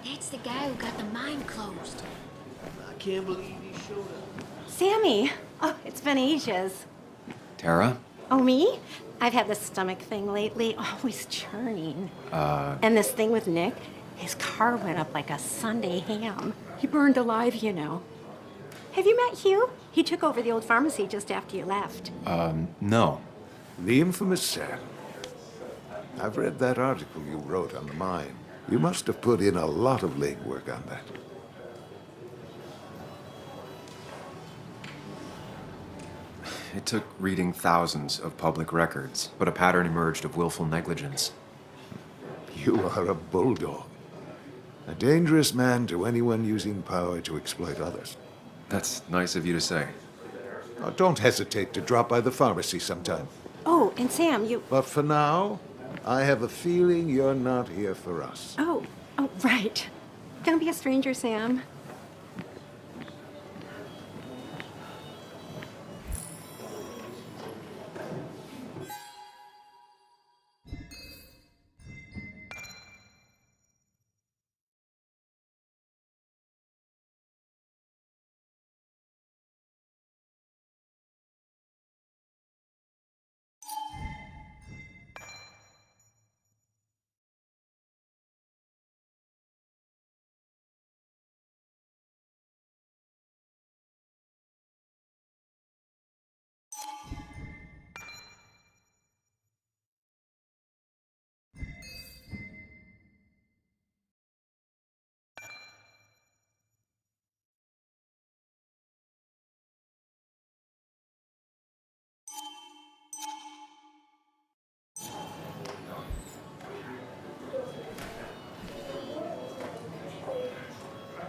That's the guy who got the mine closed. I can't believe he showed up. Sammy! Oh, it's been ages. Tara? Oh, me? I've had this stomach thing lately, always churning. And this thing with Nick, his car went up like a Sunday ham. He burned alive, you know. Have you met Hugh? He took over the old pharmacy just after you left. No. The infamous Sam. I've read that article you wrote on the mine. You must have put in a lot of legwork on that. It took reading thousands of public records, but a pattern emerged of willful negligence. You are a bulldog. A dangerous man to anyone using power to exploit others. That's nice of you to say. Now, don't hesitate to drop by the pharmacy sometime. Oh, and Sam, you... But for now, I have a feeling you're not here for us. Oh, right. Don't be a stranger, Sam.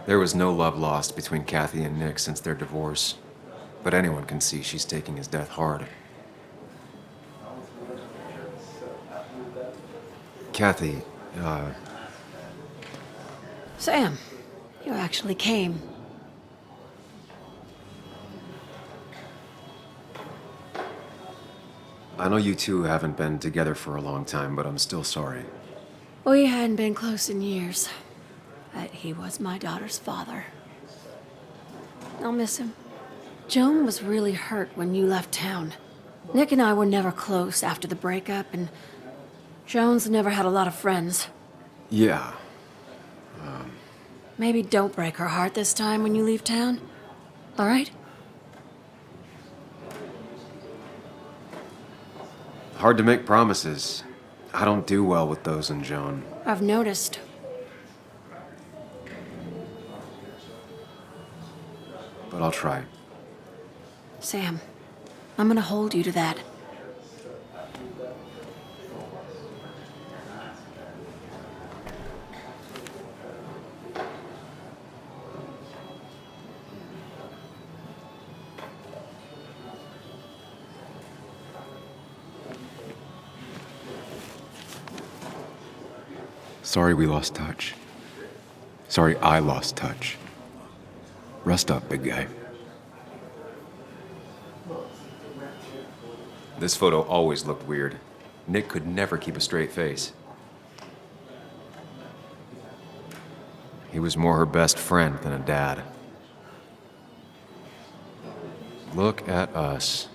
There was no love lost between Kathy and Nick since their divorce, but anyone can see she's taking his death hard. Kathy, Sam, you actually came. I know you two haven't been together for a long time, but I'm still sorry. We hadn't been close in years, but he was my daughter's father. I'll miss him. Joan was really hurt when you left town. Nick and I were never close after the breakup, and Joan's never had a lot of friends. Yeah. Maybe don't break her heart this time when you leave town, all right? Hard to make promises. I don't do well with those in Joan. I've noticed. But I'll try. Sam, I'm gonna hold you to that. Sorry we lost touch. Sorry I lost touch. Rest up, big guy. This photo always looked weird. Nick could never keep a straight face. He was more her best friend than a dad. Look at us.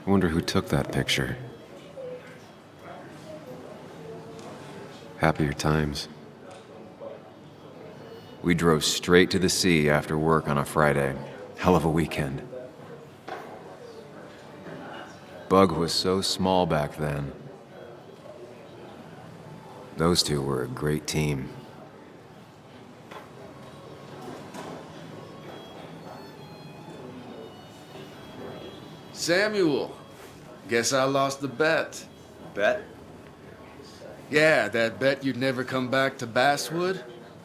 I wonder who took that picture. Happier times. We drove straight to the sea after work on a Friday. Hell of a weekend. Bug was so small back then. Those two were a great team. Samuel, guess I lost the bet. Bet? Yeah, that bet you'd never come back to Basswood.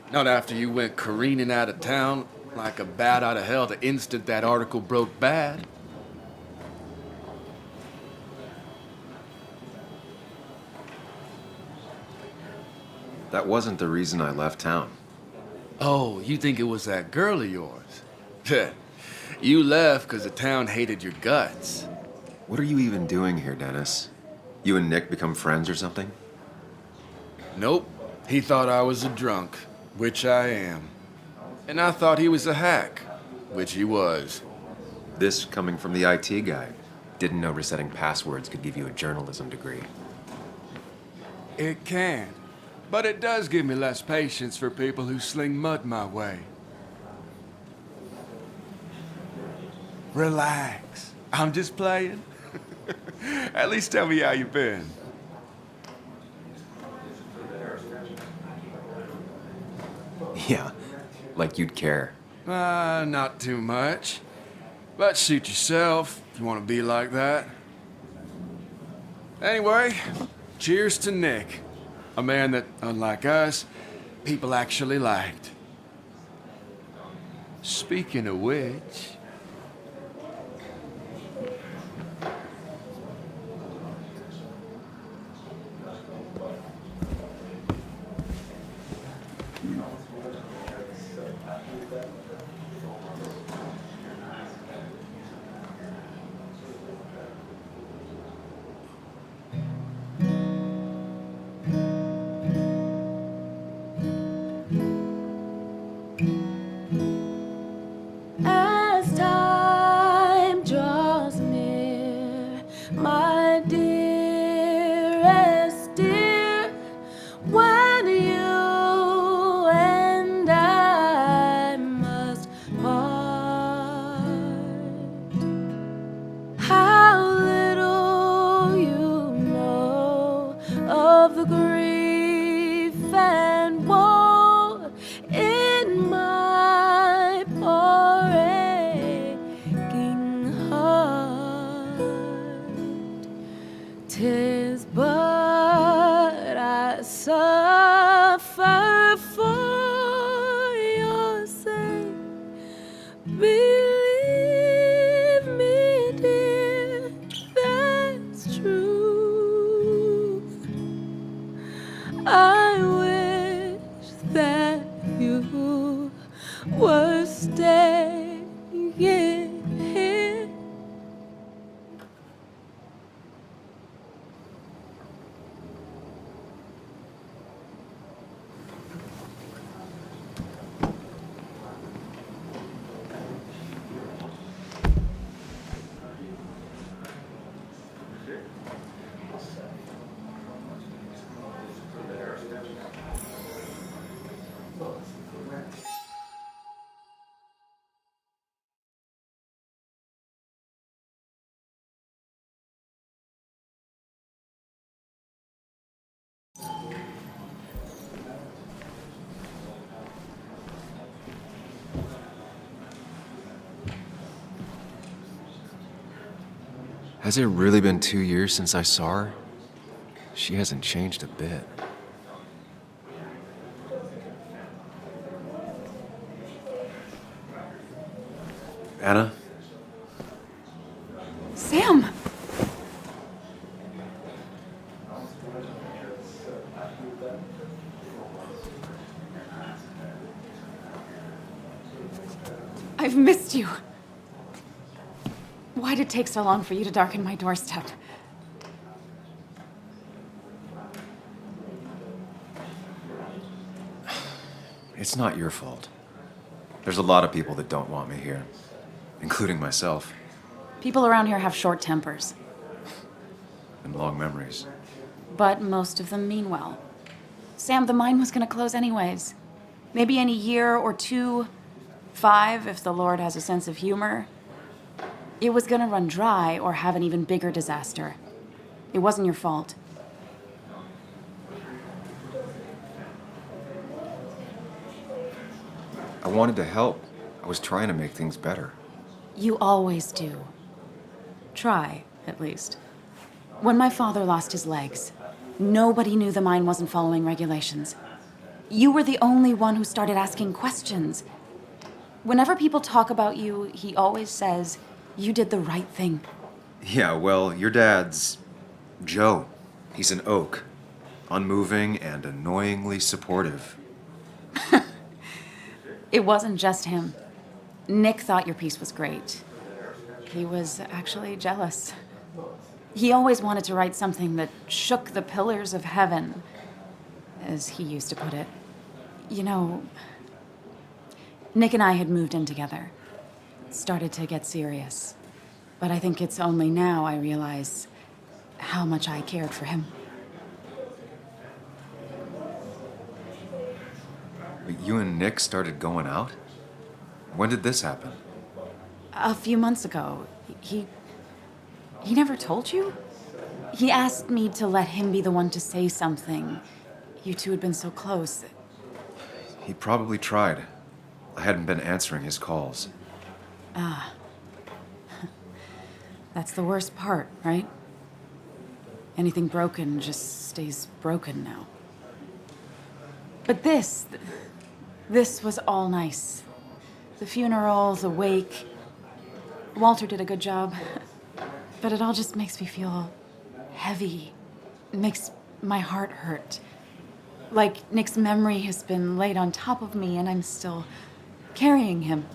Not after you went careening out of town like a bat out of hell the instant that article broke bad. That wasn't the reason I left town. Oh, you think it was that girl of yours? You left because the town hated your guts. What are you even doing here, Dennis? You and Nick become friends or something? Nope. He thought I was a drunk, which I am. And I thought he was a hack, which he was. This coming from the IT guy. Didn't know resetting passwords could give you a journalism degree. It can. But it does give me less patience for people who sling mud my way. Relax. I'm just playing. At least tell me how you been. Yeah, like you'd care. Not too much. But suit yourself if you want to be like that. Anyway, cheers to Nick. A man that, unlike us, people actually liked. Speaking of which... As time draws near, my dearest dear, when you and I must part, how little you know of the grief and woe in my poor aching heart. 'Tis but I suffer for your sake. Believe me, dear, that's true. I wish that you were staying here. Has it really been 2 years since I saw her? She hasn't changed a bit. Anna? Sam! I've missed you. Why'd it take so long for you to darken my doorstep? It's not your fault. There's a lot of people that don't want me here, including myself, People around here have short tempers, and long memories. but most of them mean well. Sam, the mine was gonna close anyways. Maybe in a year or 2, 5, if the Lord has a sense of humor. It was gonna run dry or have an even bigger disaster. It wasn't your fault. I wanted to help. I was trying to make things better. You always do. Try, at least. When my father lost his legs, nobody knew the mine wasn't following regulations. You were the only one who started asking questions. Whenever people talk about you, he always says, you did the right thing. Yeah, well, your dad's Joe. He's an oak. Unmoving and annoyingly supportive. It wasn't just him. Nick thought your piece was great. He was actually jealous. He always wanted to write something that shook the pillars of heaven, as he used to put it. You know, Nick and I had moved in together. It started to get serious. But I think it's only now I realize how much I cared for him. But you and Nick started going out? When did this happen? A few months ago. He never told you? He asked me to let him be the one to say something. You two had been so close. He probably tried. I hadn't been answering his calls. That's the worst part, right? Anything broken just stays broken now. But this was all nice. The funeral, the wake. Walter did a good job. But it all just makes me feel heavy. It makes my heart hurt. Like Nick's memory has been laid on top of me and I'm still carrying him.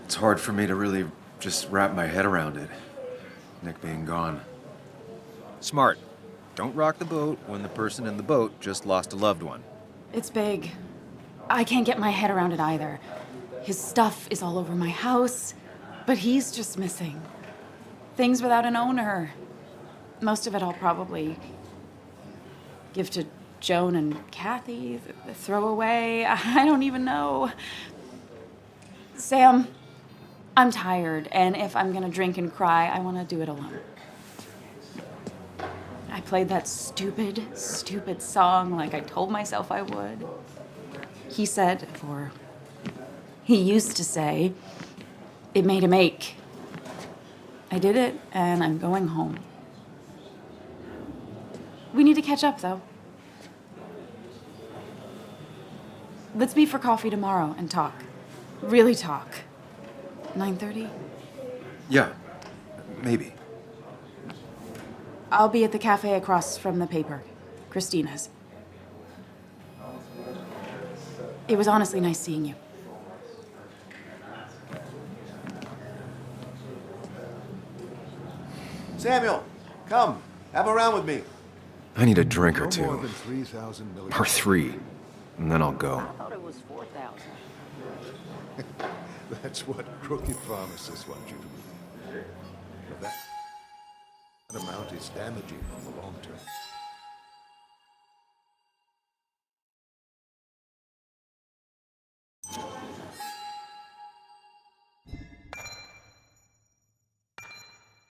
It's hard for me to really just wrap my head around it, Nick being gone. Smart. Don't rock the boat when the person in the boat just lost a loved one. It's big. I can't get my head around it either. His stuff is all over my house, but he's just missing. Things without an owner. Most of it I'll probably give to Joan and Kathy, throw away. I don't even know. Sam, I'm tired, and if I'm gonna drink and cry, I wanna do it alone. I played that stupid song like I told myself I would. He said, or he used to say, it made him ache. I did it, and I'm going home. We need to catch up, though. Let's meet for coffee tomorrow and talk. Really talk. 9:30? Yeah, maybe. I'll be at the cafe across from the paper. Christina's. It was honestly nice seeing you. Samuel, come. Have a round with me. I need a drink or No more two. than 3,000 million. Or 3. And then I'll go. thought it was 4,000. That's what crooked pharmacists want you to believe. But that amount is damaging on the long term.